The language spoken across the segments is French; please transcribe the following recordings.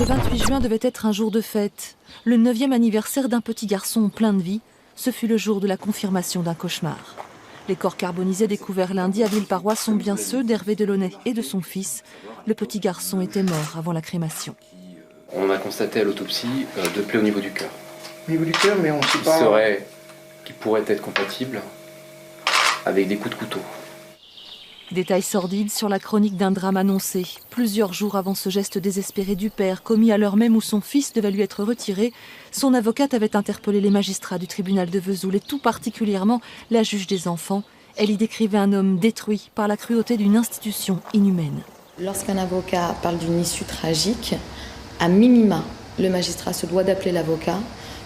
Ce 28 juin devait être un jour de fête, le 9e anniversaire d'un petit garçon plein de vie. Ce fut le jour de la confirmation d'un cauchemar. Les corps carbonisés découverts lundi à Villeparois sont bien ceux d'Hervé Delaunay et de son fils. Le petit garçon était mort avant la crémation. On a constaté à l'autopsie 2 plaies au niveau du cœur. Au niveau du cœur, mais on ne sait pas... Qui pourraient être compatibles avec des coups de couteau. Détails sordides sur la chronique d'un drame annoncé. Plusieurs jours avant ce geste désespéré du père, commis à l'heure même où son fils devait lui être retiré, son avocate avait interpellé les magistrats du tribunal de Vesoul et tout particulièrement la juge des enfants. Elle y décrivait un homme détruit par la cruauté d'une institution inhumaine. Lorsqu'un avocat parle d'une issue tragique, à minima, le magistrat se doit d'appeler l'avocat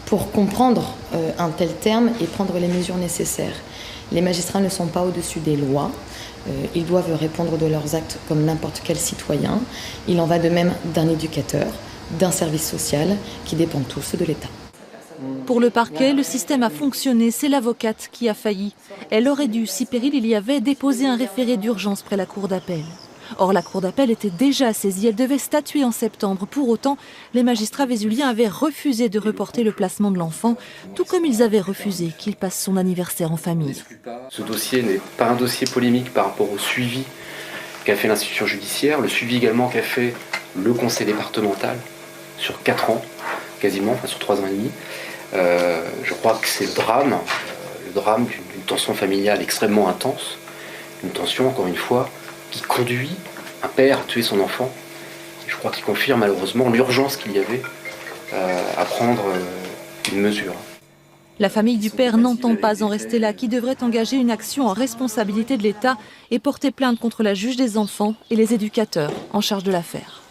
pour comprendre un tel terme et prendre les mesures nécessaires. Les magistrats ne sont pas au-dessus des lois. Ils doivent répondre de leurs actes comme n'importe quel citoyen. Il en va de même d'un éducateur, d'un service social qui dépendent tous de l'État. Pour le parquet, le système a fonctionné, c'est l'avocate qui a failli. Elle aurait dû, si péril il y avait, déposer un référé d'urgence près la cour d'appel. Or, la cour d'appel était déjà saisie, elle devait statuer en septembre. Pour autant, les magistrats vésuliens avaient refusé de reporter le placement de l'enfant, tout comme ils avaient refusé qu'il passe son anniversaire en famille. Ce dossier n'est pas un dossier polémique par rapport au suivi qu'a fait l'institution judiciaire, le suivi également qu'a fait le conseil départemental sur 4 ans, quasiment, enfin sur 3 ans et demi. Je crois que c'est le drame d'une tension familiale extrêmement intense, une tension, encore une fois, qui conduit un père à tuer son enfant. Et je crois qu'il confirme malheureusement l'urgence qu'il y avait à prendre une mesure. La famille du père n'entend pas en rester là, qui devrait engager une action en responsabilité de l'État et porter plainte contre la juge des enfants et les éducateurs en charge de l'affaire.